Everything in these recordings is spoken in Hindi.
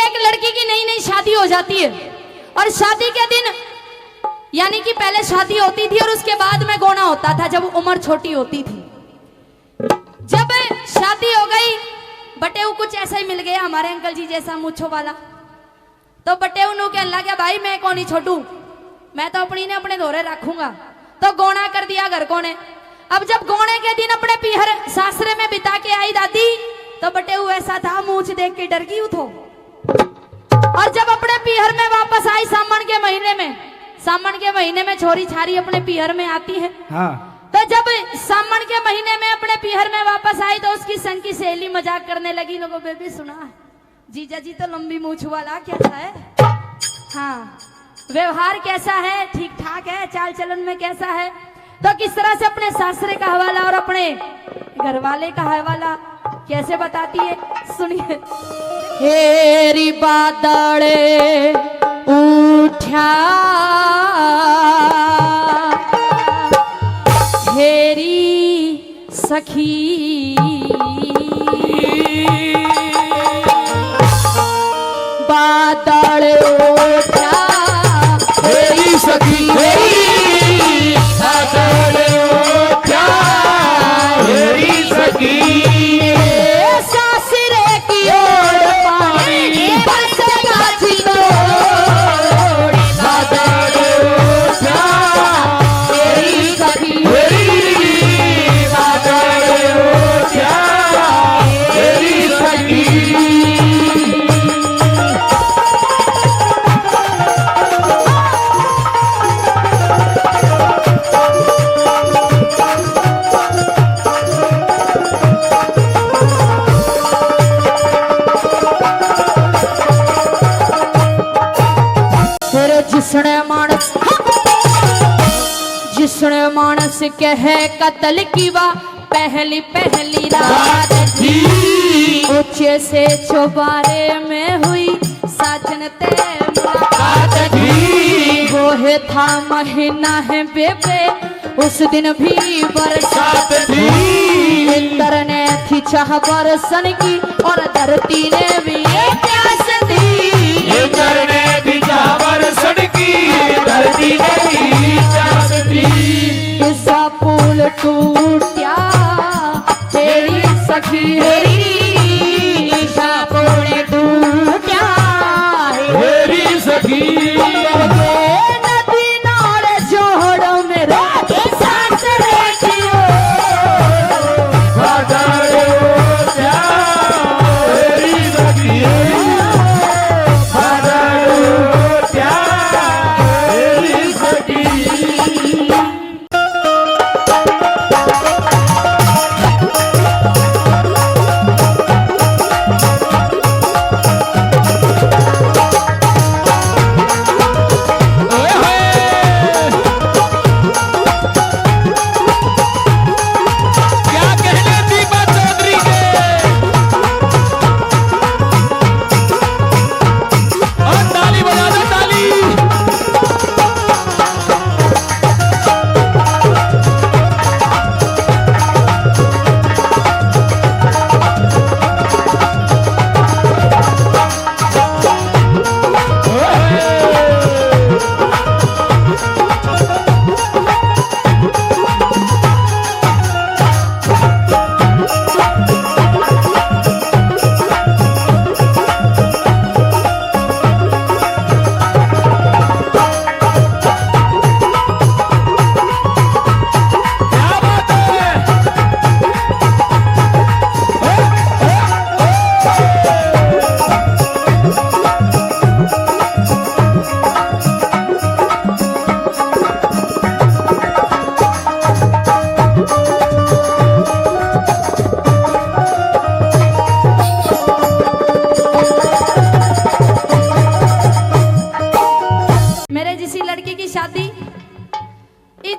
एक लड़की की नई नई शादी हो जाती है और शादी के दिन यानी कि पहले शादी होती थी और उसके बाद में गोना होता था जब उम्र छोटी होती थी। जब शादी हो गई बटेऊ कुछ ऐसा ही मिल गया हमारे अंकल जी जैसा मूछों वाला, तो बटेऊ नु कहने लगा भाई मैं कौन ही छोटू, मैं तो अपनी ने अपने धोरे रखूंगा। तो गोना कर दिया घर को ने। अब जब गोने के दिन अपने पीहर सासरे में बिता के आई दादी तो बटेऊ ऐसा था मूछ देख के डर गई उठो। और जब अपने पीहर में वापस आई सामन के महीने में छोरी छारी अपने पीहर में आती है। हाँ। तो जब सामन के महीने में अपने पीहर में वापस आई तो उसकी संग की सहेली मजाक करने लगी, लोगों बेबी सुना जीजा जी तो लंबी मूछ वाला कैसा है, हाँ व्यवहार कैसा है, ठीक ठाक है, चाल चलन में कैसा है। तो किस तरह से अपने सासरे का हवाला और अपने घर वाले का हवाला कैसे बताती है सुनिए। हेरी बादड़े उठा हेरी सखी बादल उठा हेरी सखी हेरी बादल उठा हेरी सखी सासरे की ओर पानी बरसेगा चिलोड़ी बादल उठा हेरी सखी हेरी बादल उठा हेरी सखी। जिसने मानस कहे कत्ल की वा पहली पहली रात थी ऊंचे से चौबारे में हुई साजन ते मुलाकात थी। वो है था महीना है बेबे उस दिन भी बरसात थी। इंद्र ने थी चाह बरसन की और धरती ने भी प्यास दी। इंद्र ने भी चाह बरसन की धरती ने भी प्यास दी। इसका पुल टूटा तेरी सखी हेरी ईशा पुल टूटा हेरी सखी नदी नाले जोड़ो मेरा सासरे की बादल उठा हेरी सखी बादल उठा हेरी सखी।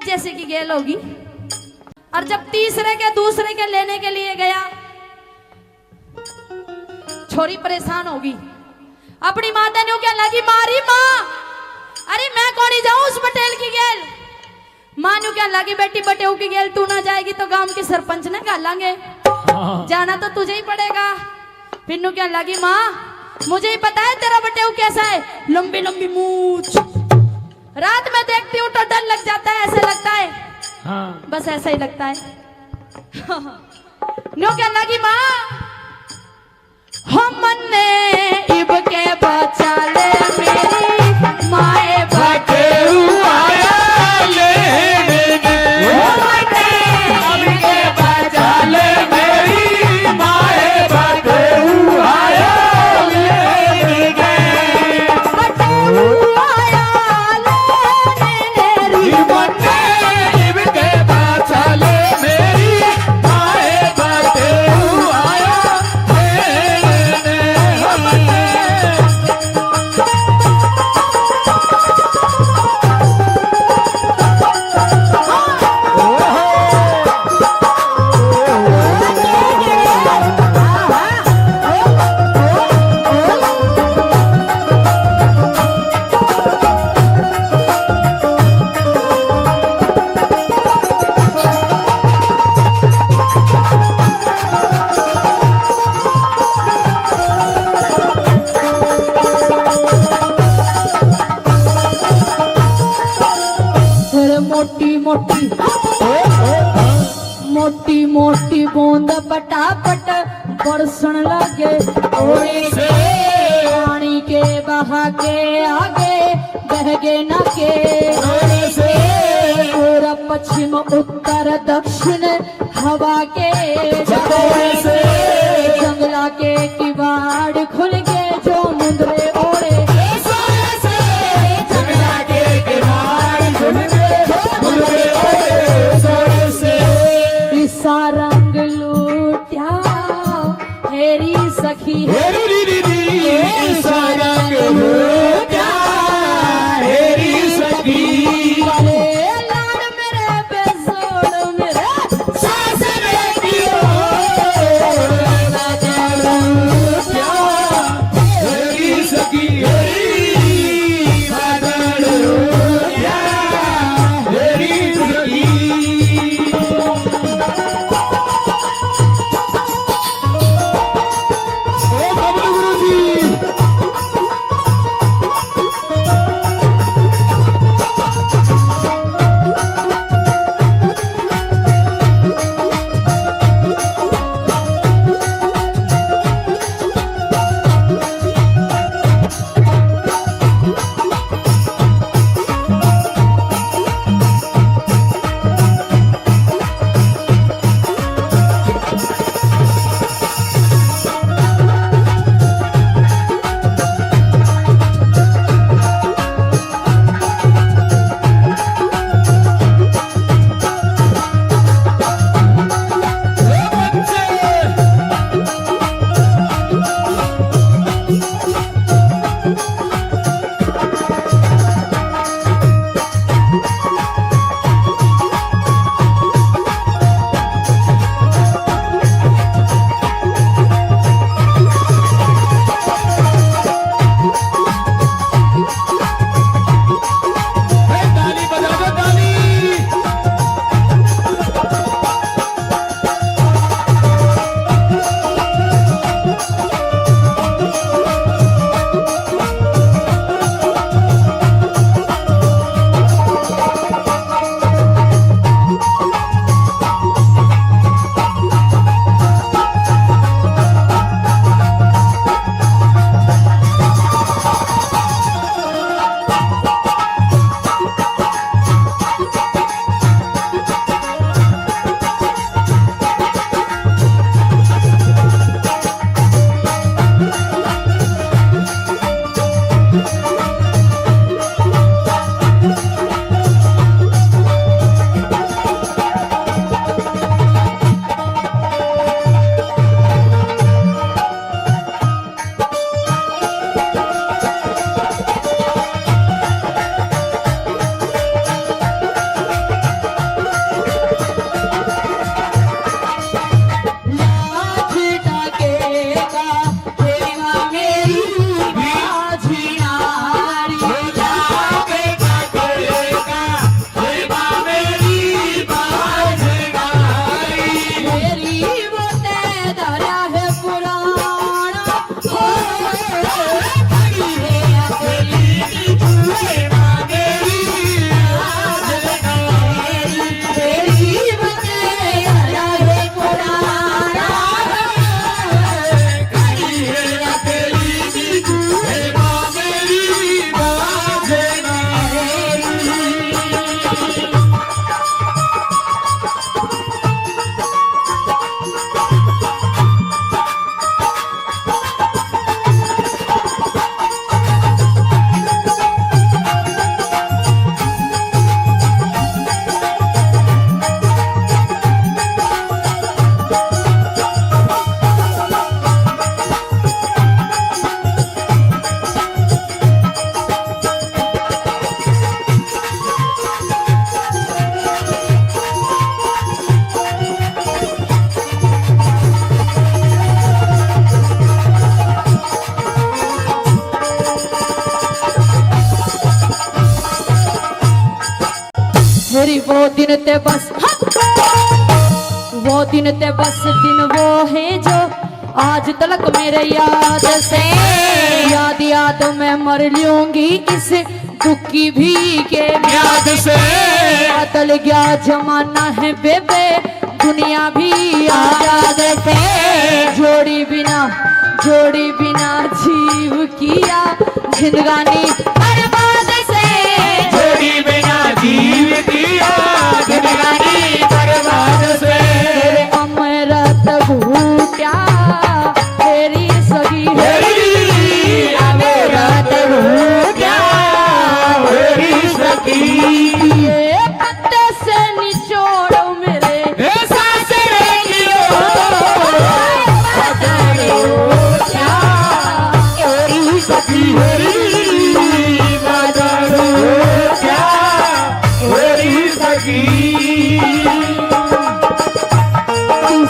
जैसे की गेल होगी। और जब तीसरे के दूसरे के लेने के लिए गया छोरी परेशान होगी। अपनी माता ने क्या लगी मारी माँ, अरे मैं कौन ही जाऊं उस पटेल की गेल। माँ ने क्या लगी बेटी बटेऊ की गेल तू ना जाएगी तो गांव के सरपंच ने गालेंगे, जाना तो तुझे ही पड़ेगा। फिर क्या लगी माँ मुझे ही पता है तेरा बटेऊ कैसा है, लंबी लंबी मूछ। रात में देखती हूँ तो डर लग जाता है, ऐसे लगता है हाँ बस ऐसा ही लगता है। नो क्या लगी माँ, हम मन्ने इब के बचा ले मेरी माए बाटे आया लेने के बचा ले मेरी माए बाटे आया लेने बटेऊ आया लेने बटे के बचा ले मेरी माए बाटे आया मोटी मोटी मोटी मोटी बूंद पटापट बरसण लगे ओए से पानी के बहा के आगे बहगे न के से पूरब पश्चिम उत्तर दक्षिण हवा के झकोरे से जंगला के किवाड़ खुल के जो मुंदरे ओढ़े रंग लूट्या हेरी सखी लाड मेरे बेसोड़ मेरे सास में पियो वो दिन ते बस वो दिन ते बस दिन वो है जो आज तलक मेरे याद से याद याद मैं मर लूंगी इस दुख की भी के याद से बदल गया जमाना है बेबे दुनिया भी आजाद से जोड़ी बिना जीव किया जिंदगानी बर्बाद से जोड़ी बिना जीव किया जिंदगानी बर्बाद से अमरत भूट्या तेरी सगी अमरत भूट्या तेरी सगी पत्ते से निचोड़ो मेरे सासरे की तेरी सगी तेरी सगी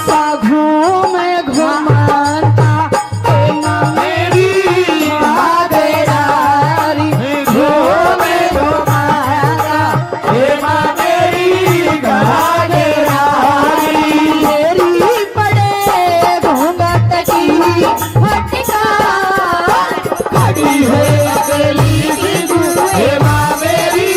सा घूमे घुमाता मेरी घूमे घुमाता मेरी मेरी पड़े घूंघट की फटका खड़ी है अकेली हे माँ मेरी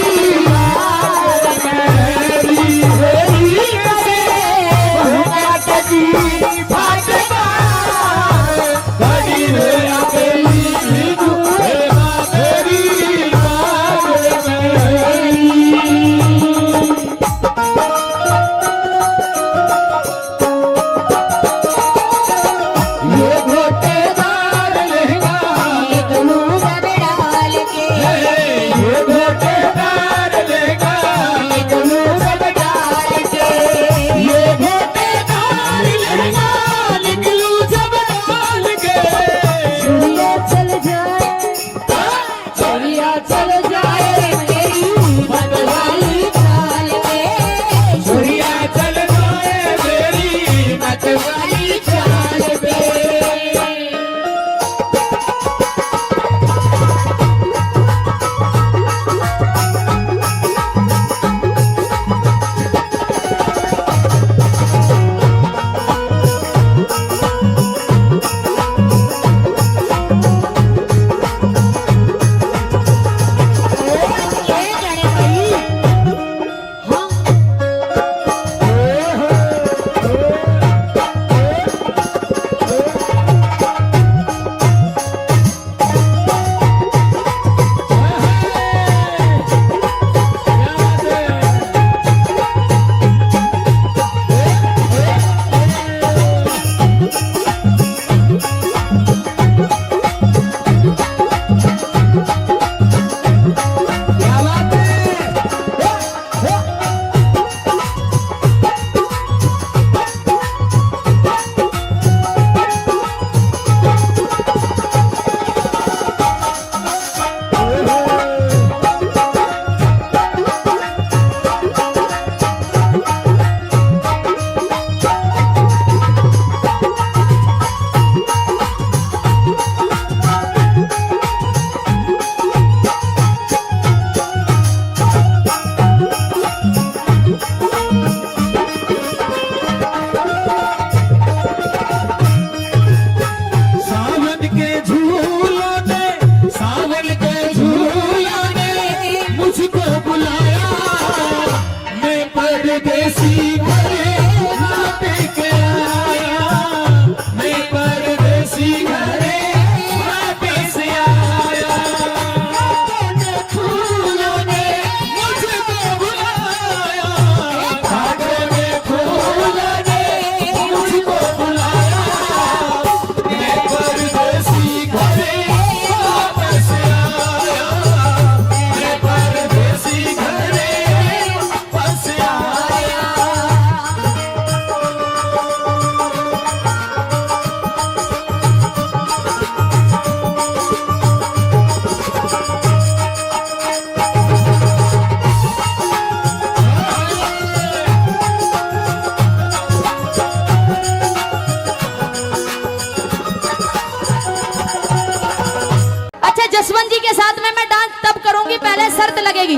जसवंत जी के साथ में मैं डांस तब करूंगी, पहले शर्त लगेगी।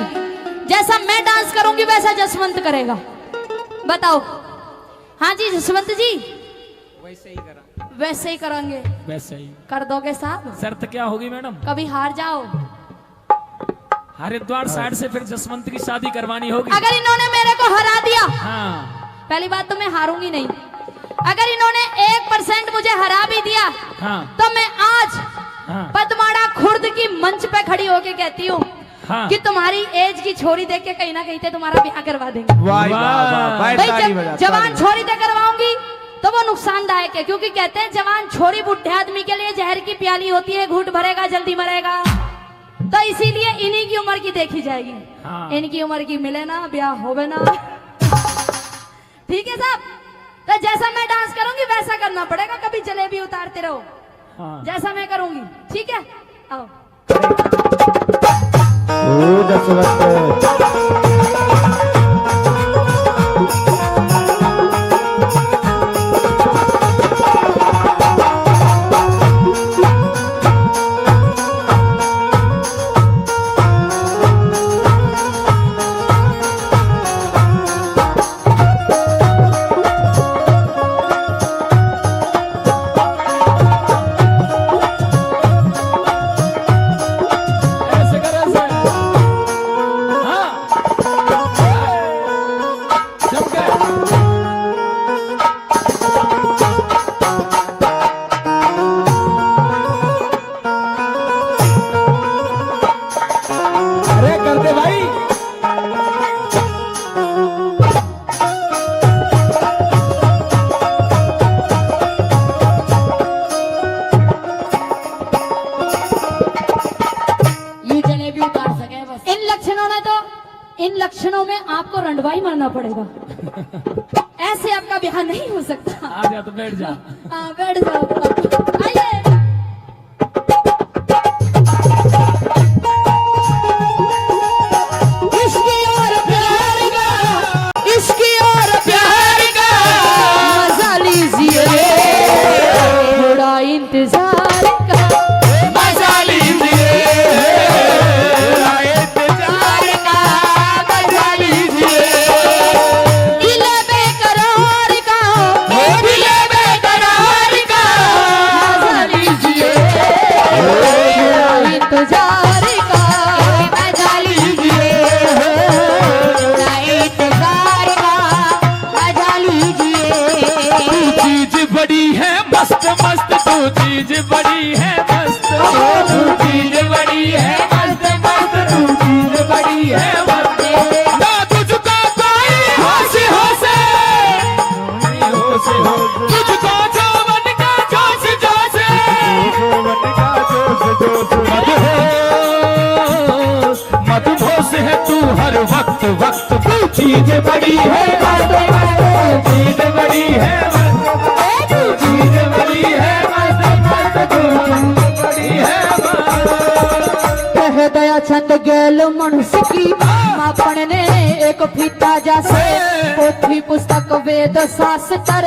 जैसा मैं डांस करूंगी वैसा जसवंत करेगा। बताओ। हाँ जी जसवंत जी, वैसे ही करा, वैसे ही करेंगे। वैसे ही कर दोगे साहब? शर्त क्या होगी मैडम? कभी हार जाओ, हरिद्वार साइड से फिर जसवंत की शादी करवानी होगी। अगर इन्होंने मेरे को हरा दिया, हाँ पहली बात तो मैं हारूंगी नहीं। अगर इन्होंने 1% मुझे हरा भी दिया, हाँ तो मैं आज हाँ पदमाड़ा खुर्द की मंच पे खड़ी होके कहती हूँ हाँ। कि तुम्हारी एज की छोरी देख के कहीं ना कहीं से तुम्हारा ब्याह करवा देंगे। वाह वाह वाह, भाई ताली बजा, जवान ताली। छोरी से करवाऊंगी तो वो नुकसानदायक है, क्योंकि कहते हैं जवान छोरी बुढ़े आदमी के लिए जहर की प्याली होती है, घूट भरेगा जल्दी मरेगा। तो इसीलिए इन्हीं की उम्र की देखी जाएगी। हाँ। इनकी उम्र की मिले ना, ब्याह होवे ना। ठीक है साहब, तो जैसा मैं डांस करूंगी वैसा करना पड़ेगा, कभी जलेबी उतारते रहो। हाँ। जैसा मैं करूंगी, ठीक है? आओ। ओ जसवंत, ऐसे कर, ऐसे। हाँ। जम गए। अरे कर दे भाई। ये जलेबी उतार सके बस। इन लक्षणों में आपको रंडवाई मरना पड़ेगा। ऐसे आपका ब्याह नहीं हो सकता। आ जा तो बैठ जा। हाँ बैठ जाओ, आइए। इसकी और प्यार का, इसकी और प्यार का मजा लीजिए, थोड़ा इंतजार का मजा लीजिए, इंतजार का मजा लीजिए। दिल बेकरार का, दिल बेकरार का मजा लीजिए, थोड़ा इंतजार का मजा लीजिए, थोड़ा इंतजार का मजा लीजिए। चीज बड़ी है मस्त मस्त, तू चीज बड़ी है मस्त, तू चीज बड़ी है मस्त मस्त, तू चीज बड़ी है मस्त। ना तुझको कोई होश होश, तुझको जौवन का जोश जोश, मदहोश है तू हर वक्त वक्त, तू चीज बड़ी है मस्त मस्त, चीज बड़ी है मस्त, तू चीज बड़ी है मस्त मस्त, तू चीज बड़ी है मस्त। कह दया छंद गेल मनुष्य की मापन ने एक फीता जैसे, पोथी पुस्तक वेद शास्त्र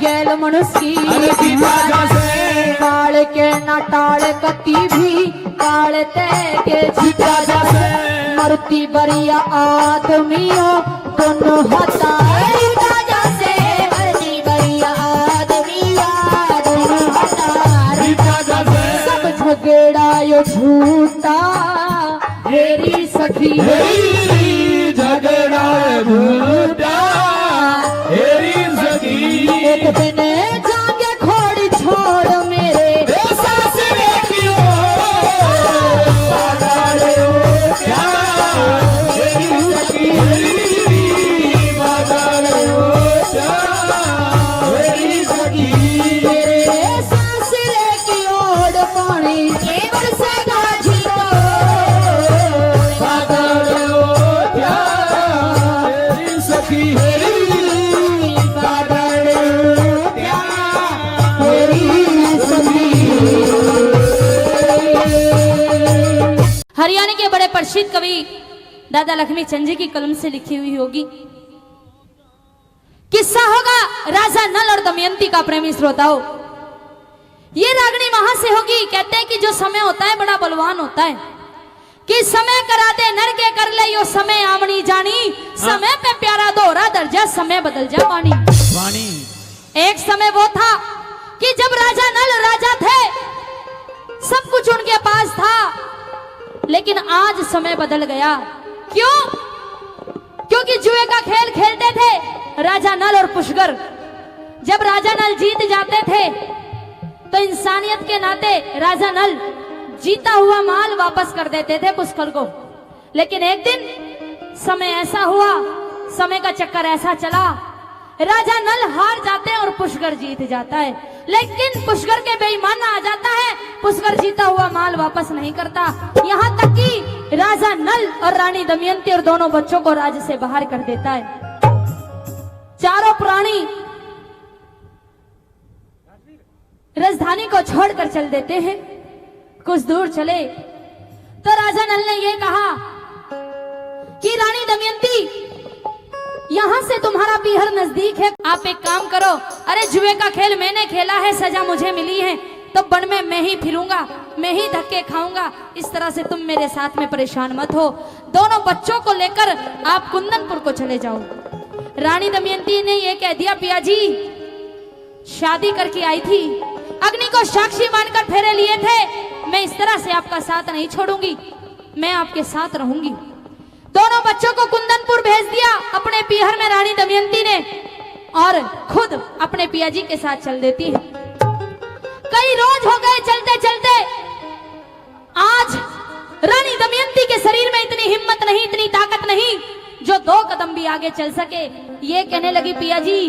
गेल मनुष्य की अरे फीता जैसे। काल के न टाल कति भी काल ते के जीता जैसे, मरती बरिया आदमियों दोनों हता जैसे, मरती बरिया आदमियों दोनों हता, सब झगड़ा यो झूठा मेरी सखी झगड़ा भूटा हेरी सखी, एक दिन जागे खोड़ी छोड़ मेरे सासरे की ओर, बाजारे ओ प्यार, हेरी सखी, बाजारे ओ प्यार, हेरी सखी। मेरे सासरे की ओर पानी बरसेगा झिलो, बाजारे ओ प्यार, हेरी सखी, बादल मेरी सखी। हरियाणा के बड़े प्रसिद्ध कवि दादा लक्ष्मी चंद जी की कलम से लिखी हुई होगी। किस्सा होगा राजा नल और दमयंती का। प्रेमी श्रोताओं, ये रागनी वहां से होगी। कहते हैं कि जो समय होता है बड़ा बलवान होता है, कि समय करा दे नर के कर ले यो समय आमनी जानी, समय पे प्यारा दोहरा दर्जा समय बदल जा वाणी। वाणी एक समय वो था कि जब राजा नल राजा थे, सब कुछ उनके पास था, लेकिन आज समय बदल गया। क्यों? क्योंकि जुए का खेल खेलते थे राजा नल और पुष्कर। जब राजा नल जीत जाते थे तो इंसानियत के नाते राजा नल जीता हुआ माल वापस कर देते थे पुष्कर को। लेकिन एक दिन समय ऐसा हुआ, समय का चक्कर ऐसा चला, राजा नल हार जाते हैं और पुष्कर जीत जाता है। लेकिन पुष्कर के बेईमान आ जाता है, पुष्कर जीता हुआ माल वापस नहीं करता। यहाँ तक कि राजा नल और रानी दमयंती और दोनों बच्चों को राज्य से बाहर कर देता है। चारों प्राणी राजधानी को छोड़कर चल देते हैं। कुछ दूर चले तो राजा नल ने यह कहा कि रानी दमयंती, यहां से तुम्हारा पीहर नजदीक है, आप एक काम करो, अरे जुए का खेल मैंने खेला है, सजा मुझे मिली है, तो वन में मैं ही फिरूंगा, मैं ही धक्के खाऊंगा, इस तरह से तुम मेरे साथ में परेशान मत हो। दोनों बच्चों को लेकर आप कुंदनपुर को चले जाओ। रानी दमयंती ने यह कह दिया, पिया जी शादी करके आई थी, अग्नि को साक्षी मानकर फेरे लिए थे, मैं इस तरह से आपका साथ नहीं छोड़ूंगी, मैं आपके साथ रहूंगी। दोनों बच्चों को कुंदनपुर भेज दिया अपने पीहर में रानी दमयंती ने, और खुद अपने पियाजी के साथ चल देती है। कई रोज हो गए चलते चलते, आज रानी दमयंती के शरीर में इतनी हिम्मत नहीं, इतनी ताकत नहीं जो 2 कदम भी आगे चल सके। ये कहने लगी पियाजी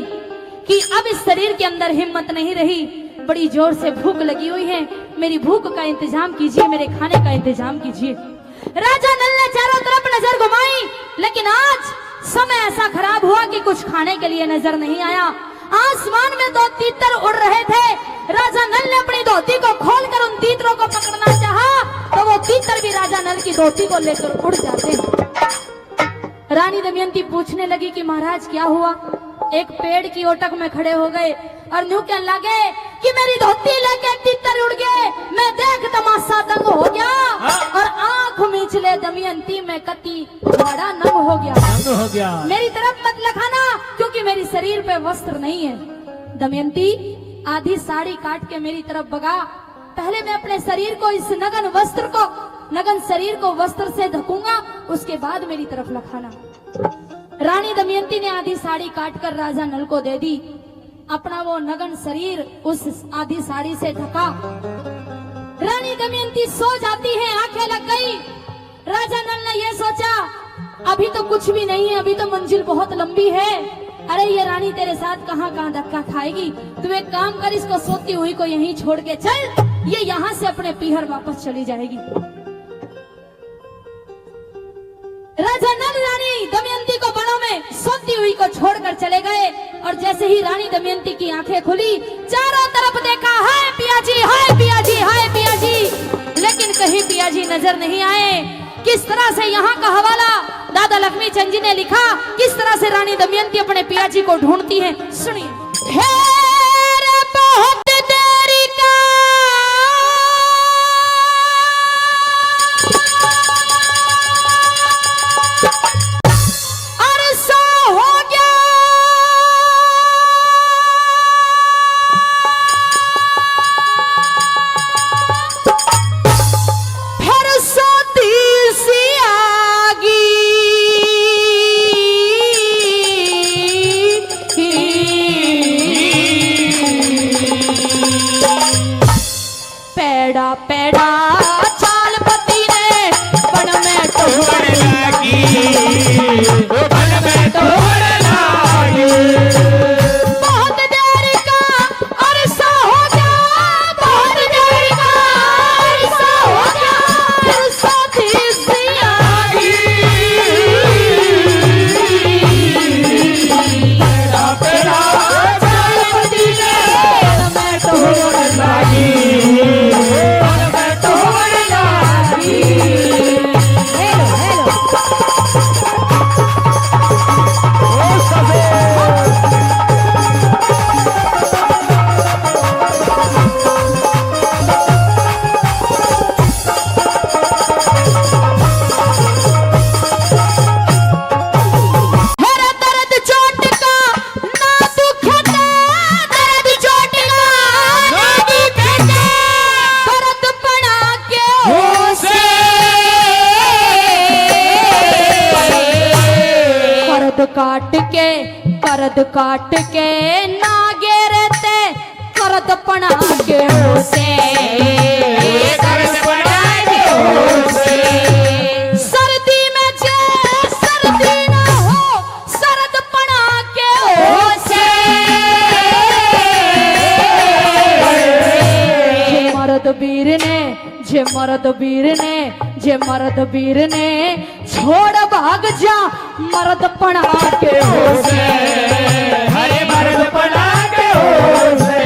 कि अब इस शरीर के अंदर हिम्मत नहीं रही, बड़ी जोर से भूख लगी हुई है, मेरी भूख का इंतजाम कीजिए, मेरे खाने का इंतजाम कीजिए। राजा नल ने चारों तरफ नजर घुमाई, लेकिन आज समय ऐसा खराब हुआ कि कुछ खाने के लिए नजर नहीं आया। आसमान में 2 तीतर उड़ रहे थे। राजा नल ने अपनी धोती को खोलकर उन तीतरों को पकड़ना चाहा, तो वो तीतर भी राजा नल की धोती को लेकर उड़ जाते। रानी दमयंती पूछने लगी कि महाराज क्या हुआ? एक पेड़ की ओटक में खड़े हो गए और न्यू कहने लगे कि मेरी धोती लेके तीतर उड़ गए, मैं देख तमाशा दंग हो गया, और आंख मीचले दमयंती में कति बड़ा नंग हो गया। मेरी तरफ मत लखाना, क्योंकि मेरी शरीर पे वस्त्र नहीं है। दमयंती आधी साड़ी काट के मेरी तरफ भगा, पहले मैं अपने शरीर को, इस नगन शरीर को वस्त्र से ढकूंगा, उसके बाद मेरी तरफ लखाना। रानी दमयंती ने आधी साड़ी काटकर राजा नल को दे दी, अपना वो नगन शरीर उस आधी साड़ी से ढका। रानी दमयंती सो जाती है, आंखें लग गई। राजा नल ने यह सोचा, अभी तो कुछ भी नहीं है, अभी तो मंजिल बहुत लंबी है, अरे ये रानी तेरे साथ कहाँ धक्का खाएगी, तू एक काम कर, इसको सोती हुई को यहीं छोड़ के चल, ये यहाँ से अपने पीहर वापस चली जाएगी। राजा नल रानी दमयंती को बड़ों में सोती हुई को छोड़कर चले गए, और जैसे ही रानी दमयंती की आंखें खुली, चारों तरफ देखा, हाय पियाजी, हाय पियाजी, हाय पियाजी, लेकिन कहीं पियाजी नजर नहीं आए। किस तरह से यहाँ का हवाला दादा लक्ष्मी चंद जी ने लिखा, किस तरह से रानी दमयंती अपने पियाजी को ढूंढती है, सुनिए। बहुत देरी का काट के करद काट के ना गेरते करद पना के होसे सर्दी में जे सर्दी ना हो सरद पना के होसे जे मर्द वीर ने छोड़ भाग जा मर्द पना के होसे हरे मर्द पना के होसे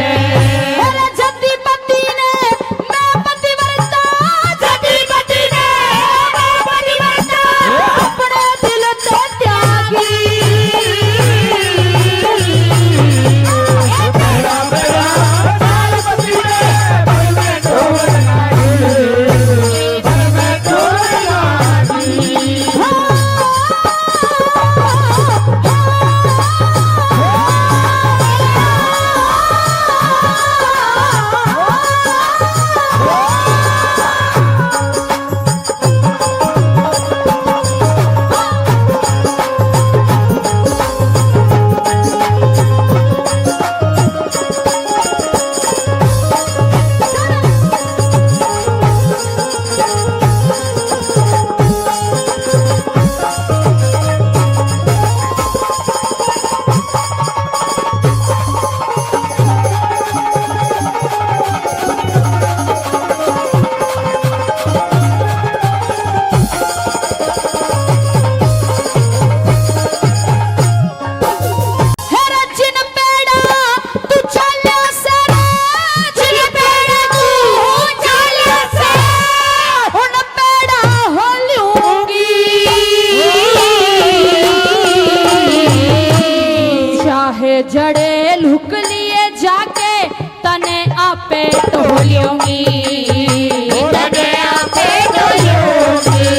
अरे जति पति ने मैं पतिव्रता जति पति ने मैं पतिव्रता अपने दिल से त्यागी मेरा मेरा तालपति ने मन में ढोल जड़े लुक लिए जाके तने आपे तो लूंगी तने आपे तो लूंगी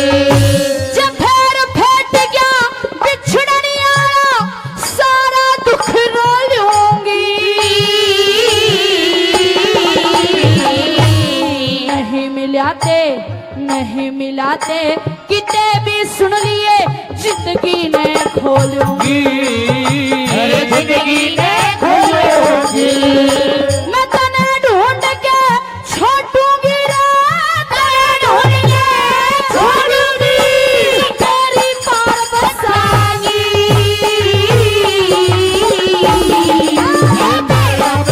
जब फेर फेट गया बिछड़न यारा सारा दुख रो लूंगी नहीं मिलाते किते भी सुन लिए जिंदगी ने खोलूंगी अरे जिंदगी ने खोलूंगी मैं तने ढूंढ के छोड़ूंगी रे तने ढूंढ के छोड़ूंगी तेरी पार बसाऊंगी मेरा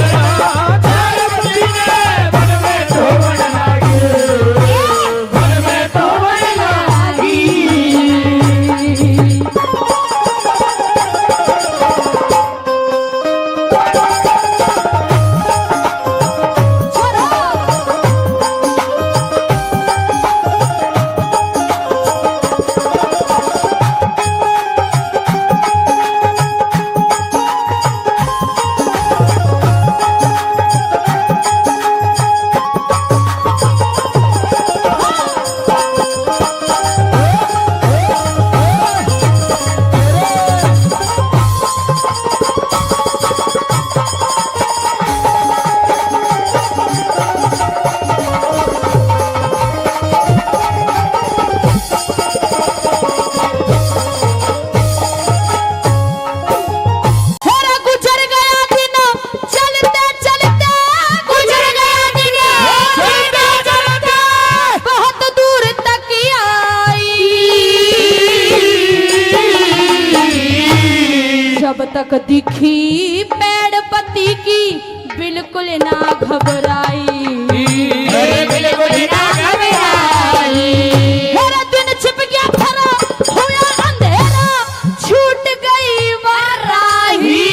तालपति ने मन में ढोल लागी मन में ढोल लागी जब तक दिखी पेड़ पत्ती की बिल्कुल ना घबराई बिल्कुल ना घबराई मेरा दिन छिप गया खरा हुआ अंधेरा छूट गई वाराही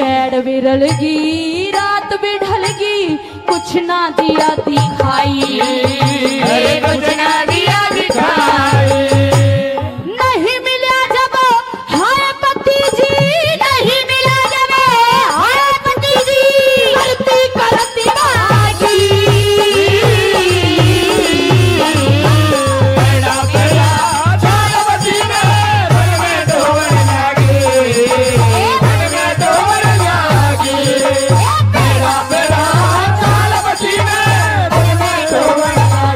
पेड़ भी रलगी रात भी ढलगी कुछ ना दिया दिखाई अरे कुछ ना दिया दिखाई नहीं मिला जब हाय पति जी नहीं मिला जब हाय पति जी करती करती भागी मेरा तालपति ने मन में ढोल लागी मन में ढोल लागी मेरा तालपति ने मन में ढोल लागी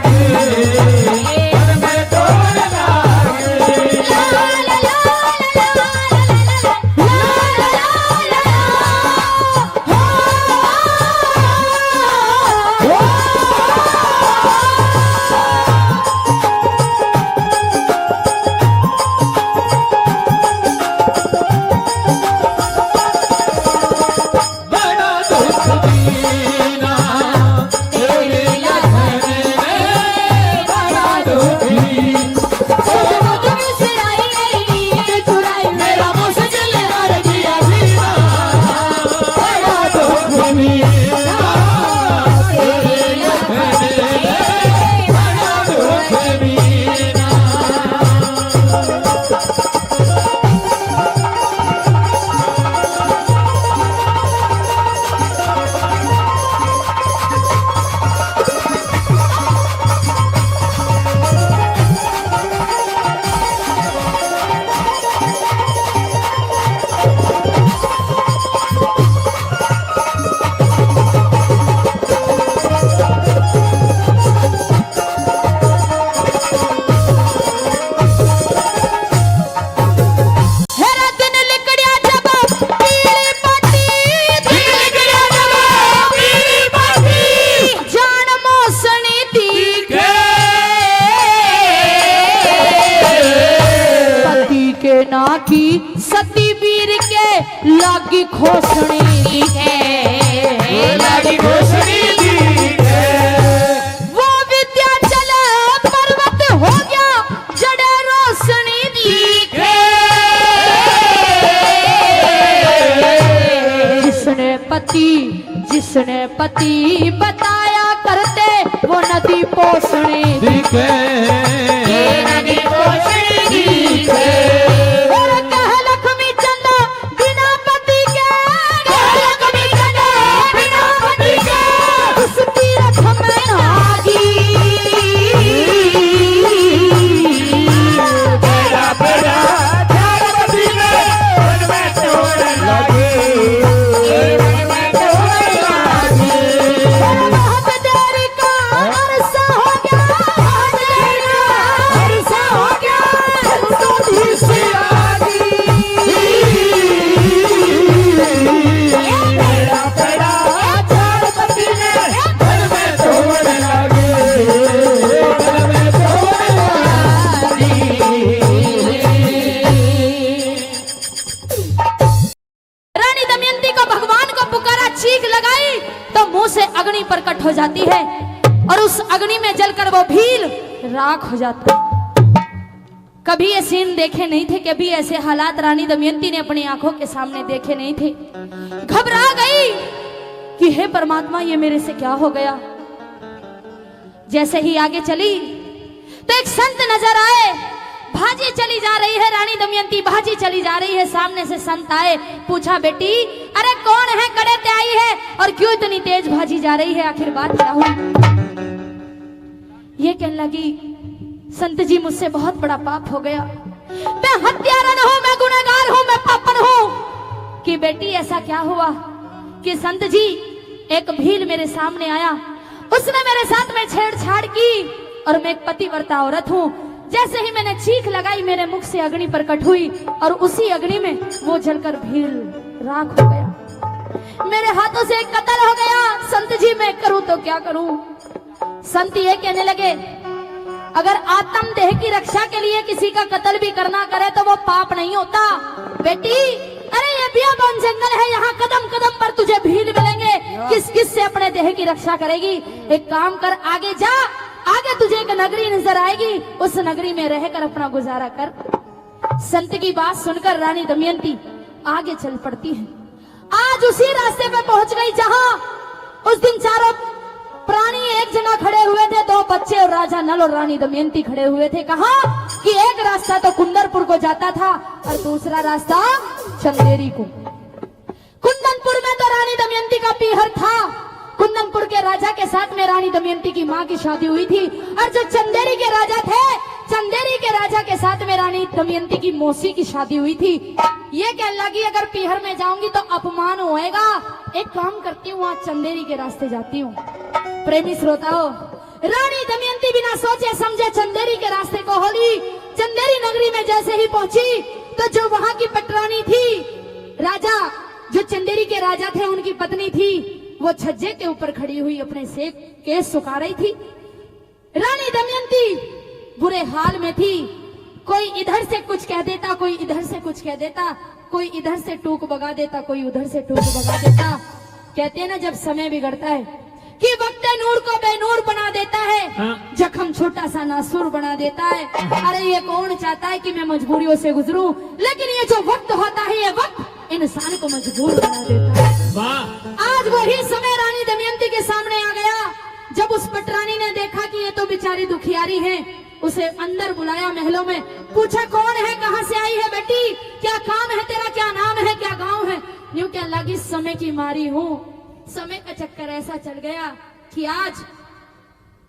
सती वीर के लागी खोसणी के लागी घोषणी दी के वो विद्याचल पर्वत हो गया जड़े रोशनी दी के जिसने पति बताया करते वो नदी पोषणी दी के नदी घोषणी दी के और कह लक्ष्मी चंद बिना पति के लक्ष्मी चंद बिना पति के उस तीरथ में नागी बेड़ा बेड़ा झारपति ने मन में तोड़ लगे बहुत देर का अरसा हो गया अरसा हो गया तो भी से बेड़ा बेड़ा झारपति ने मन में तोड़ लगे मन में तोड़ रानी दमयंती को भगवान को पुकारा, चीख लगाई तो मुंह से अग्नि प्रकट हो जाती है और उस अग्नि में जलकर वो भील राख हो जाता है। कभी ये सीन देखे नहीं थे, कभी ऐसे हालात रानी दमयंती ने अपनी आंखों के सामने देखे नहीं थे। घबरा गई कि हे परमात्मा ये मेरे से क्या हो गया। जैसे ही आगे चली तो एक संत नजर आए, भाजी चली जा रही है रानी दमयंती, भाजी चली जा रही है। सामने से संत आए, पूछा बेटी अरे कौन है, कड़े ते आई है और क्यों इतनी तेज भाजी जा रही है, आखिर बात क्या हुई। ये कहने लगी संत जी मुझसे बहुत बड़ा पाप हो गया, मैं हत्यारा हूं, मैं गुनहगार हूं, मैं पापन हूं। कि बेटी ऐसा क्या हुआ कि संत जी एक भील मेरे सामने आया, उसने मेरे साथ में छेड़छाड़ की और मैं एक पतिव्रता औरत हूं। जैसे ही मैंने चीख लगाई मेरे मुख से अग्नि प्रकट हुई और उसी अग्नि में वो जलकर भील राख हो गया, मेरे हाथों से कत्ल हो गया। संत जी मैं करूं तो क्या करूं। संत ये कहने लगे अगर आत्म देह की रक्षा के लिए किसी का कत्ल भी करना करे तो वो पाप नहीं होता। बेटी अरे ये बियाबान जंगल है, यहाँ कदम कदम पर तुझे भील मिलेंगे, किस किस से अपने देह की रक्षा करेगी। एक काम कर आगे जा, आगे तुझे एक नगरी नजर आएगी, उस नगरी में रहकर अपना गुजारा कर। संत की बात सुनकर रानी दमयंती आगे चल पड़ती है। आज उसी रास्ते पे पहुंच गई जहां उस दिन चारों प्राणी एक जगह खड़े हुए थे, दो बच्चे और राजा नल और रानी दमयंती खड़े हुए थे। कहा कि एक रास्ता तो कुंदनपुर को जाता था और दूसरा रास्ता चंदेरी को। कुंदनपुर में तो रानी दमयंती का पीहर था, कुंदनपुर के राजा के साथ में रानी दमयंती की माँ की शादी हुई थी, और जो चंदेरी के राजा थे, चंदेरी के राजा के साथ में रानी दमयंती की मौसी की शादी हुई थी। ये कहने लगी अगर पीहर में जाऊंगी तो अपमान होएगा, एक काम करती हूँ आज चंदेरी के रास्ते जाती हूँ। प्रेमी श्रोताओं, रानी दमयंती बिना सोचे समझे चंदेरी के रास्ते को होली। चंदेरी नगरी में जैसे ही पहुंची तो जो वहां की पटरानी थी, राजा जो चंदेरी के राजा थे उनकी पत्नी थी, वो छज्जे के ऊपर खड़ी हुई अपने सेब केस सुखा रही थी। रानी दमयंती बुरे हाल में थी, कोई इधर से कुछ कह देता, कोई इधर से कुछ कह देता, कोई इधर से टूक बगा देता, कोई उधर से टूक बगा देता। कहते हैं ना जब समय बिगड़ता है कि वक्त नूर को बेनूर बना देता है, जख्म छोटा सा नासूर बना देता है। अरे ये कौन चाहता है कि मैं मजबूरियों से गुजरूं, लेकिन ये जो वक्त होता है ये वक्त इंसान को मजबूर बना देता है। आज वही समय रानी दमयंती के सामने आ गया, जब उस पटरानी ने देखा कि ये तो बेचारी दुखियारी है, उसे अंदर बुलाया महलों में, पूछा कौन है, कहां से आई है बेटी, क्या काम है तेरा, क्या नाम है, क्या गांव है। यूं क्या लगी समय की मारी हूं, समय का चक्कर ऐसा चल गया कि आज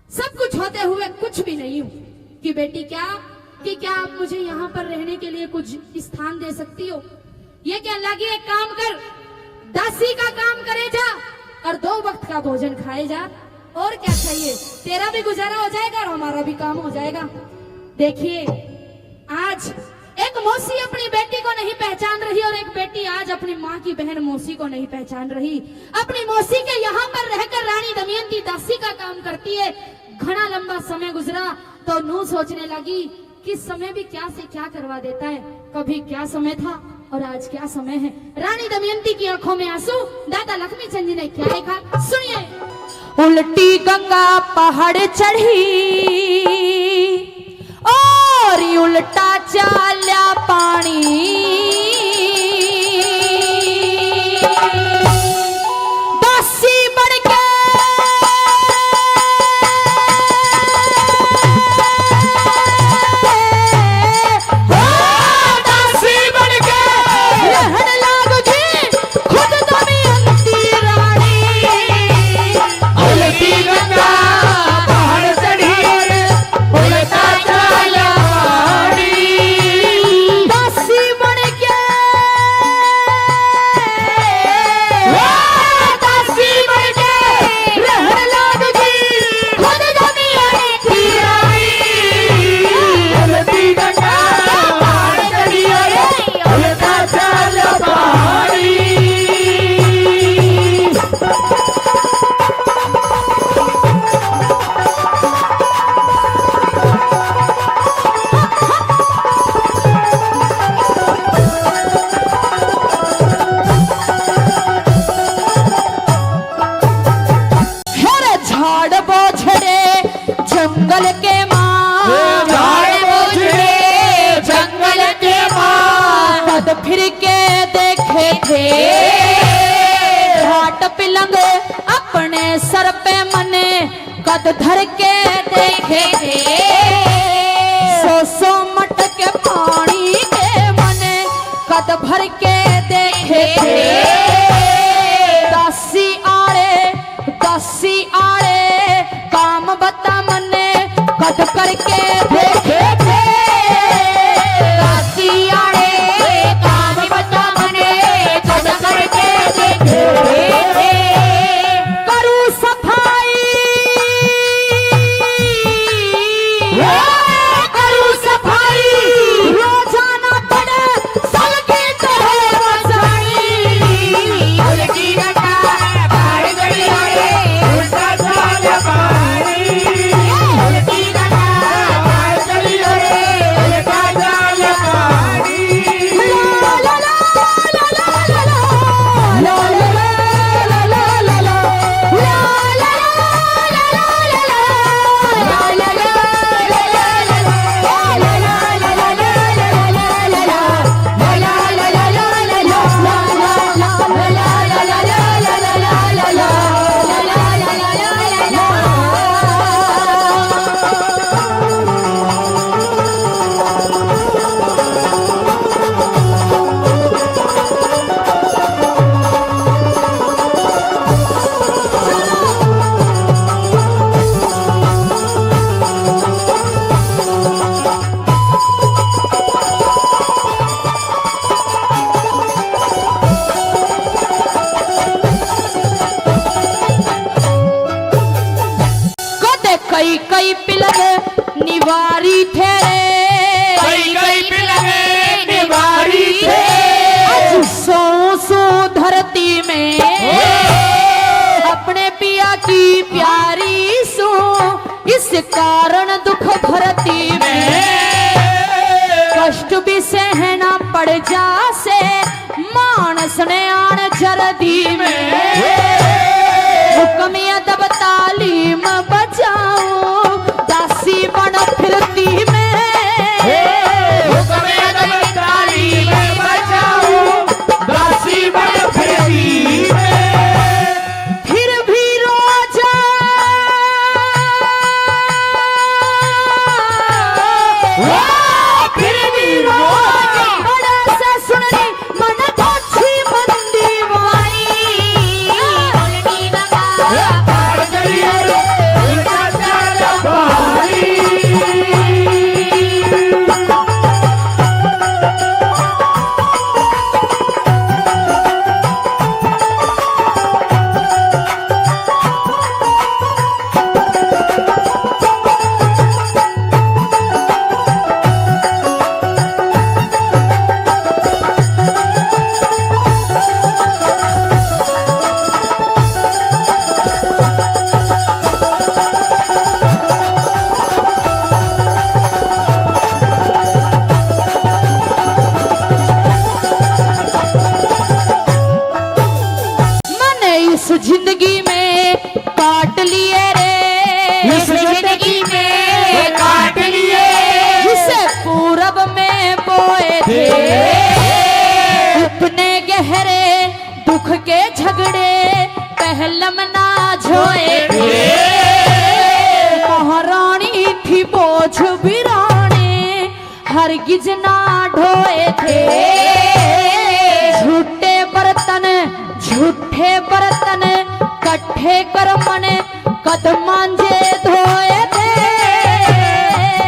सब कुछ होते हुए कुछ भी नहीं हूं। कि बेटी क्या आप मुझे यहाँ पर रहने के लिए कुछ स्थान दे सकती हो। ये क्या लगी, एक काम कर, दासी का काम करे जा और 2 वक्त का भोजन खाए जा, और क्या चाहिए, तेरा भी गुजारा हो जाएगा और हमारा भी काम हो जाएगा। देखिए आज एक मौसी अपनी बेटी को नहीं पहचान रही और एक बेटी आज अपनी माँ की बहन मौसी को नहीं पहचान रही। अपनी मौसी के यहाँ पर रहकर रानी दमयंती दासी का काम करती है। घना लंबा समय गुजरा तो नू सोचने लगी कि समय भी क्या से क्या करवा देता है। कभी क्या समय था और आज क्या समय है। रानी दमयंती की आंखों में आंसू, दादा लक्ष्मी चंद जी ने क्या लिखा सुनिए। उल्टी गंगा पहाड़ चढ़ी और उल्टा चाल्या पानी, दासी बढ़ के रहन लाग जी खुद दमयंती रानी। उल्टी गंगा पहाड़ चढ़ी उल्टा चाल्या पानी, दासी बन के दासी बन के रहन लाग जी खुद दमयंती रानी। उल्टी गंगा पहाड़ चढ़ी उल्टा चाल्या पानी। हर झाड़ बोझड़े जंगल के माँ, झाड़ बोझड़े जंगल के माँ, कद फिर के देखे थे घाट पिलंग अपने सर पे मने, कद धर के देखे थे सो मट के पानी के मने, कद भर के देखे थे दासी आड़े काम बता मने, कद करके देखे थे दासी आड़े काम बता मने, कद करके देखे थे। करू सफाई करू सफाई रोजाना पड़े सबकी तरह बचाई। उल्टी गंगा पहाड़ चढ़ी उल्टा चाल्या पानी, उल्टी गंगा पहाड़ चढ़ी उल्टा चाल्या पानी। ला ला ला ला ला ला ला ला ला ला ला ला कई कई पिलग निवारी थे कई कई पिलंग निवारी थे, आज सौ धरती में अपने पिया की प्यारी सो, इस कारण दुख धरती में कष्ट भी सहना पड़ जा से, मानस ने आन जरदी में हुक्म अदब तालीम बजाओ, दासी बन फिरती में हुक्म अदब तालीम बजाओ, दासी बन फिरती में। फिर भी रोजा फिर भी रोजा बड़ा सा सुननी मन अच्छी मंदी वाली। पहाड़ चढ़ी उल्टा चाल्या पानी। के झगड़े पहलम ना झोए थे, महारानी थी बोझ बिराने हरगिज ना ढोए थे। झूठे बर्तन कट्ठे कर मन कदम मांजे धोए थे।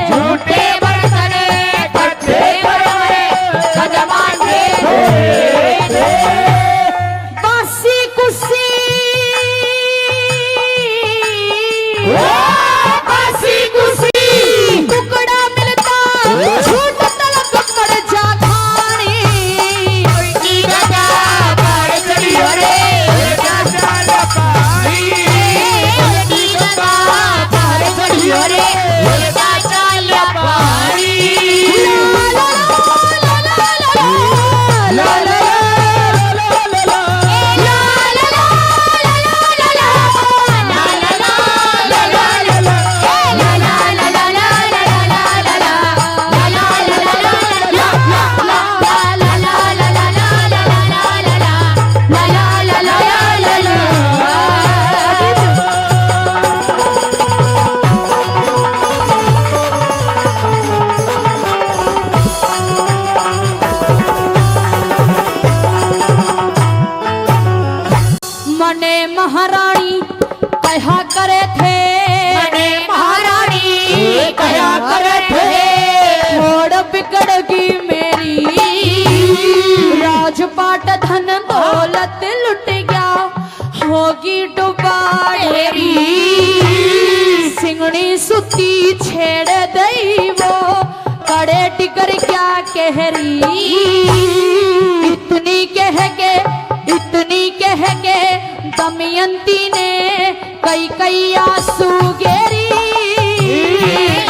झूठे बर्तन कट्ठे कर मन कदम मांजे धोए थे। बासी कुर्सी बासी कुर्सी टुकड़ा मिलता झूठ तलक कर जा खानी। उनकी गदा पर चढ़ी रे गजाल पाई। उनकी गदा पर चढ़ी रे गजाल पाई। ला ला मने महारानी कहा करे थे, मने महारानी कहा करे थे। थोड़ बिगड़गी मेरी राजपाट धन दौलत लुट गया होगी डुबाड़ेरी। सिंगड़ी सुती छेड़ दई वो कड़े टिकर क्या कहरी। इतनी कह के दमयंती ने कई आंसू गेरी।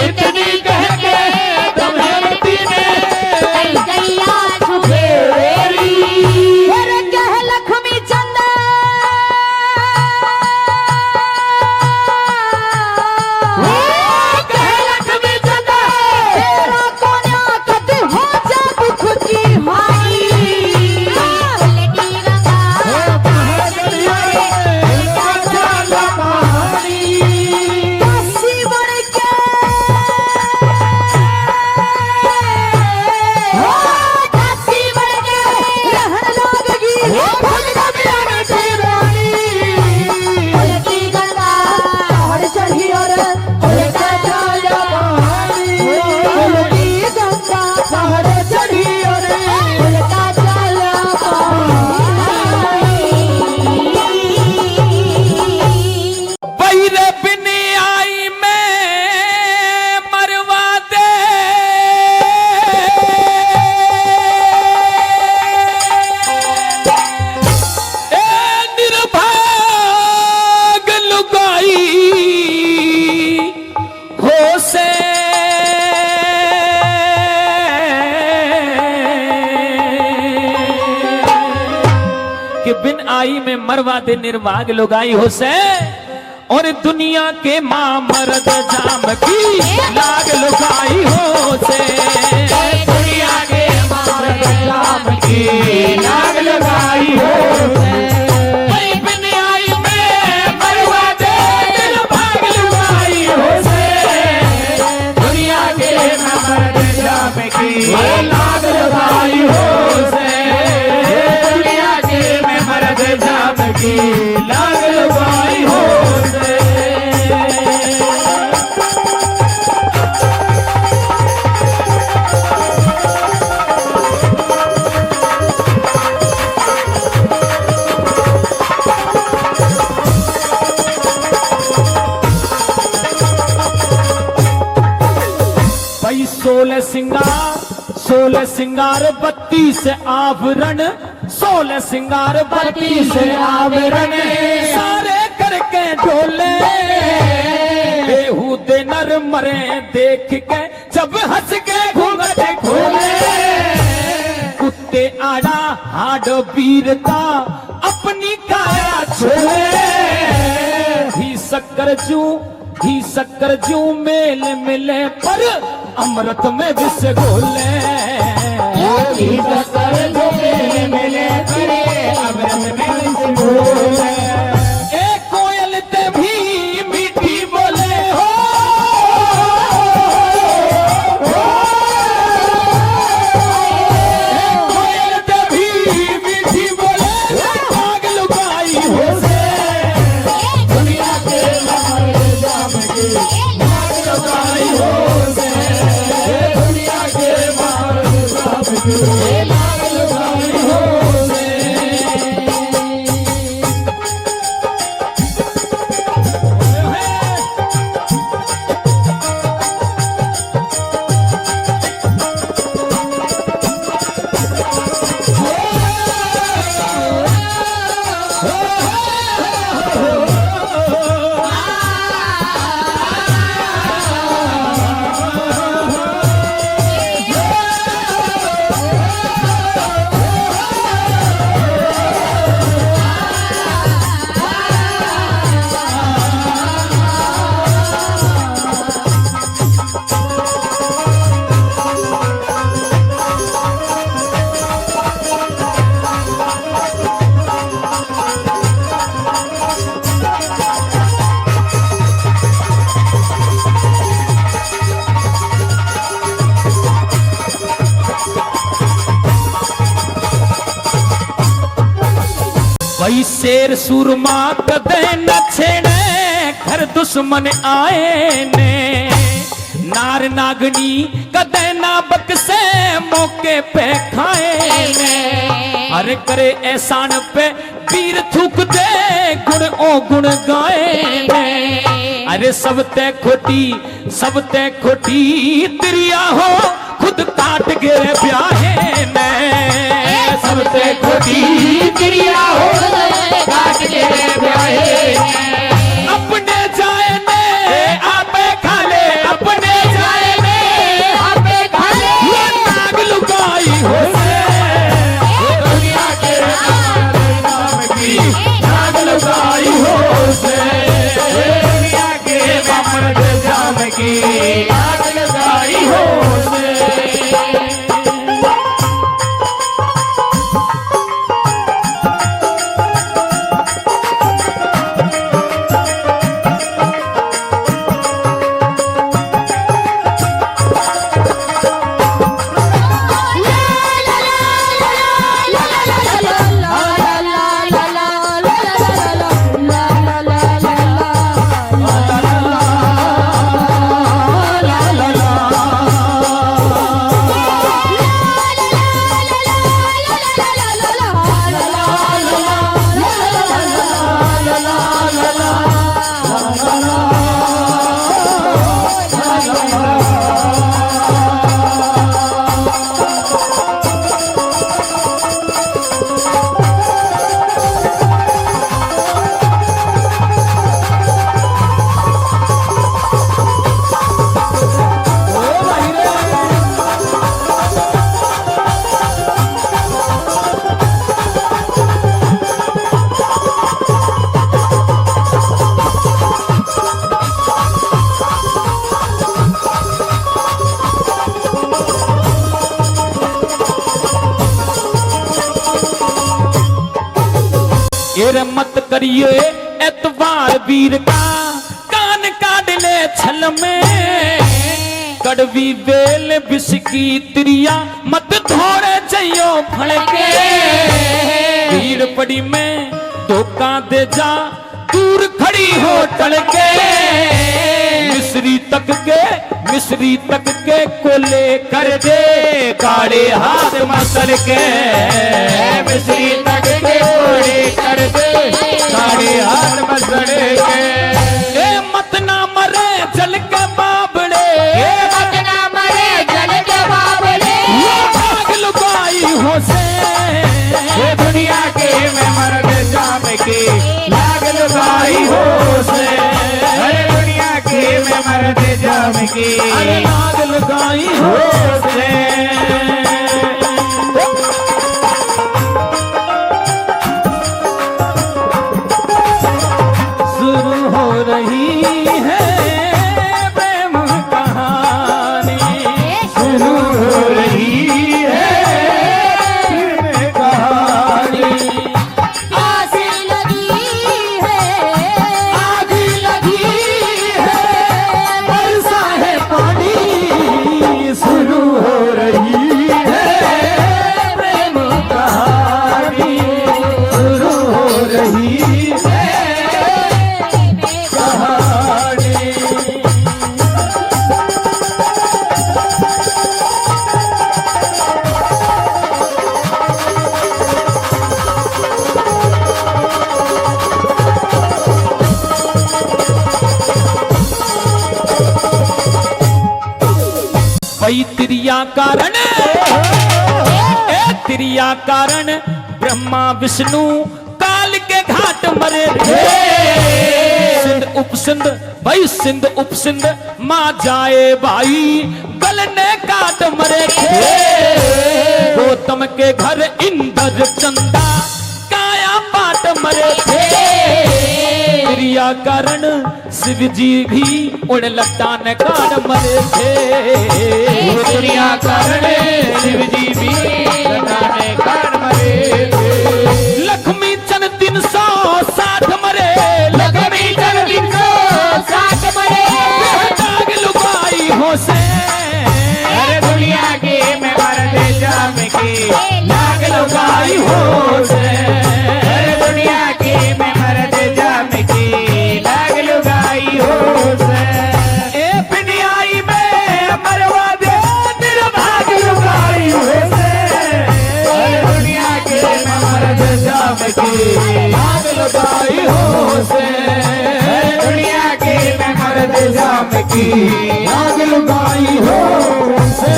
इतनी कह के दमयंती ने कई आंसू गेरी। अरे कह लक्ष्मी चंद कह लक्ष्मी चंद तेरा कोन्या कद हो जा दुख की हाई। दासी बन के दासी बन के रहने लगेगी उनकी गंगा पहाड़ चढ़ी और उनका चाल पानी। उनकी गंगा पहाड़ चढ़ी और उनका चाल पानी। बैर बिन आई मैं मरवा दे। ए निर्भाग लुगाई हो से कि बिन आई में मरवा दे निर्भाग लुगाई हो से। और दुनिया के मां मर्द जाम की लाग लुगाई हो से। दुनिया के मां मर्द जाम की लाग लगाई हो से। भाई बिन आई में मरवा दे निर्भाग लुगाई हो से। दुनिया के मां मर्द जाम की लाग लगाई हो से। दुनिया के में मर्द जाम की लाग लगाई हो से। भाई 16 सिंगार 32 आवरण 16 सिंगार 32 आवरण सारे करके ढोले। बेहूदे नर मरे देख के जब हंस के घूंघट खोले। कुत्ते आड़ा हाड वीरता अपनी काया छोड़े। ही शक्कर जू मेल मिले पर अमृत में विष घोले। ही शक्कर जू मेल मिले पर अमृत में लाग लगाई हो से, दुनिया के मर्द सबकी लाग लगाई हो से। वही शेर सुरमा कदे न छेड़े घर दुश्मन आए ने, नार नागनी कदे ना बकसे मौके पे खाए ने। अरे करे एहसान पे वीर थूक दे गुण ओ गुण गाए ने। अरे सब ते खोटी तिरिया हो खुद काट गिरे ब्याहे ने। सब ते खोटी तिरिया हो काट गिरे ब्याहे ने। अपने जाए ने आपे खा ले, अपने जाए ने आपे खा ले, ये नाग लुकाई हो से, दुनिया के नाम की नाग लुकाई हो से, दुनिया के मर्द जाम की नाग लगाई हो से। एरे मत करिए एतवार वीर का, कान काट ले छल में। कड़वी बेल बिस्की तिरिया मत धोरे जइयो फड़के। भीड़ पड़ी में धोखा दे जा दूर खड़ी हो टलके। मिस्री तक के कोले कर दे काले हाथ मसल के। मिस्री तक के कोले कर दे काले हाथ मसल के। ए मत ना मरे जल के बाबड़े, मत ना मरे जल के बाबड़े। भाग लुकाई हो से, ये दुनिया के में मर्द जाम की लाग लुकाई हो से। अरे दुनिया के में मर्द जाम की अरे लाग लगाई हो से। शुरू हो रही है प्रेम कहानी, शुरू हो रही है प्रेम कहानी। आग लगी है, आग लगी है बरसा है पानी, शुरू हो रही वही त्रिया कारण, त्रिया कारण ब्रह्मा विष्णु काल के घाट मरे थे। सिंध उपसिंध भाई सिंध उपसिंध माँ जाए भाई गलने काट मरे थे। गौतम के घर इंद्र चंदा काया पाट मरे थे। क्रिया कारण शिव जी भी उड़ लट्टान काट मरे थे। क्रिया कारण शिव जी भी लट्टान काट मरे थे। लक्ष्मी चंद 360 मरे, लक्ष्मी चंद 360 मरे। दाग लुगाई हो से अरे दुनिया के मैं मर्द जाम की दाग लुगाई हो से। अरे दुनिया के मैं मर्द जाम की दाग लुगाई हो से। ए पिनियाई में मरवा दे तेरा भाग लुगाई हो से। अरे दुनिया के मैं मर्द जाम की दाग लुगाई हो से। अरे दुनिया के मैं मर्द जाम की दाग लुगाई हो से।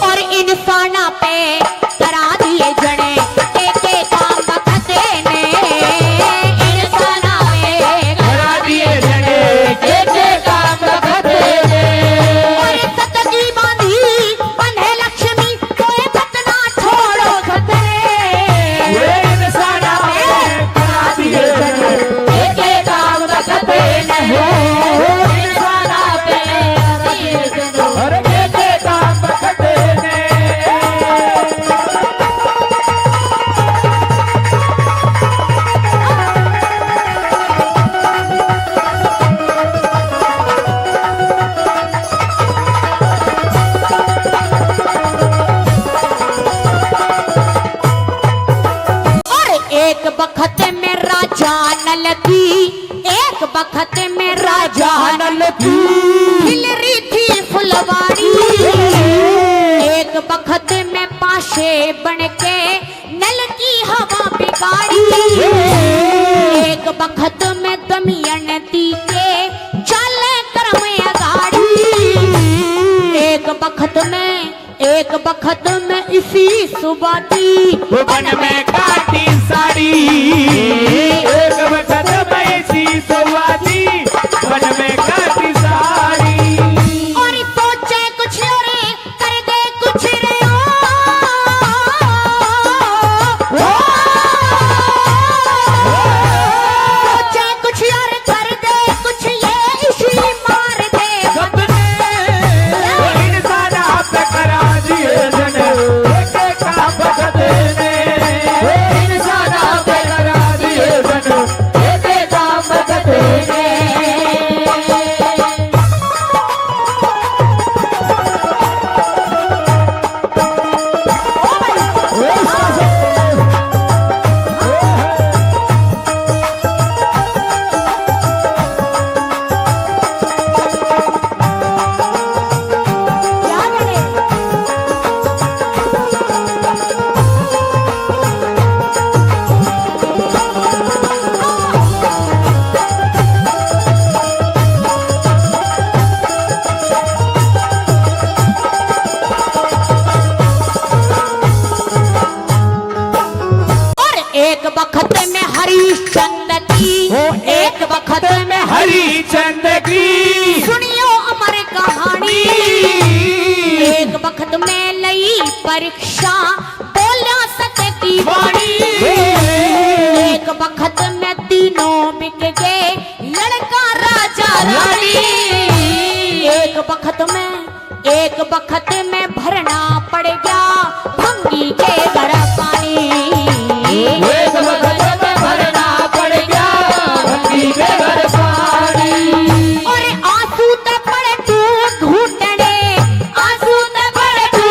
और इंसाना पे करा दिए जड़े एक एक काम बखते ने। इंसाना पे करा दिए जड़े एक एक काम बखते ने। और सतगी बांधी बंधे लक्ष्मी कोई मत ना छोड़ो सतरे। इंसाना पे करा दिए जड़े एक एक काम बखते ने। इंसाना पे करा दिए जड़े एक एक काम बखते ने। एक बखत में राजा नल की, एक बखत में राजा नल की खिल रही थी फुलवाड़ी। एक बखत में पाशे बन के नल की हवा बिगाड़ी। एक बखत में दमयंती के चले कर्म अगाड़ी। एक बखत में इसी सुबह की वन में काटी साड़ी। एक बखत में इसी सुबह की वन में काटी साड़ी। और सोचे कुछ और कर दे कुछ रे सोचे कुछ और कर दे कुछ ये इसी मार दे। इंसान आप करा दिए जन एक एक काम बखते ने। इंसान आप करा दिए जन एक एक काम बखते ने। क्या करे और एक बखत में हरिश्चंद्र की, एक बखत में हरिचंद की सुनियो अमर कहानी। एक बखत में लई परीक्षा बोला सत्य की वाणी। एक बखत में तीनों बिक गए लड़का राजा रानी। एक बखत में भरना पड़ गया भंगी के घर पानी। एक बखत में भरना पड़ गया भंगी के घर पानी। और आंसू ते पड़े तू घूटने, आंसू ते पड़े तू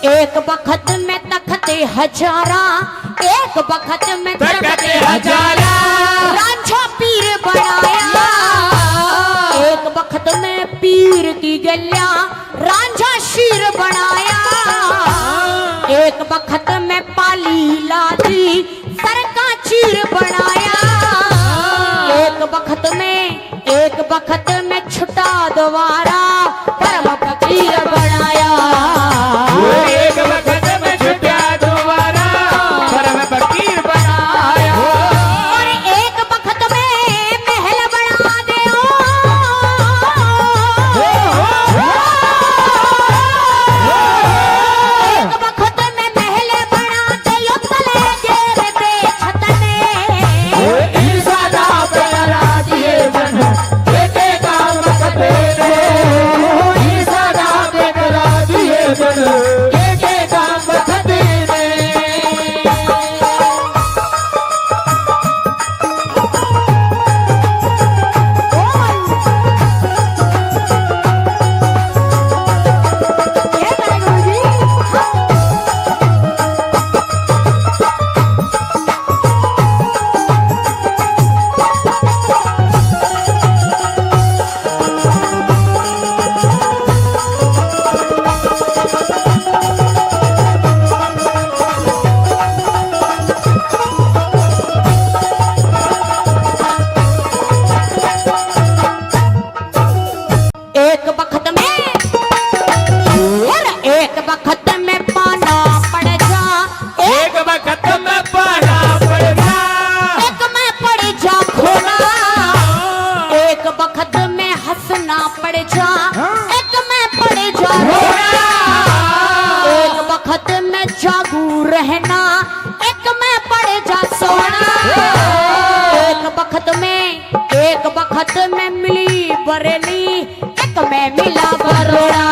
एक बखत में तखते हजारा, एक बखत में तखते हजारा, रांझा पीर बनाया। एक बखत में पीर की गलिया रांझा शीर बनाया। एक बखत में पाली लादी सर का चीर बनाया। एक बखत में छुटा दोबारा परम फकीर बनाया। एक वक्त में छुटा दोबारा परम फकीर बनाया। और एक बखत में महल बना दे एक बखत में महल बना दे तले जेर पे छतने। ईसादा प्यारा दिए बन एक काम करते रे। ईसादा प्यारा दिए बन एक काम करते रे। एक बखत में पाना पड़ जा। एक वक्त में पाना पड़ जा। एक में पड़ जा खोना। एक बखत में हंसना पड़ जा। एक में पड़ जा रोना। एक बखत में जागू रहना। एक में पड़ जा सोना। एक बखत में मिली बरेली। एक में मिला बरोड़ा।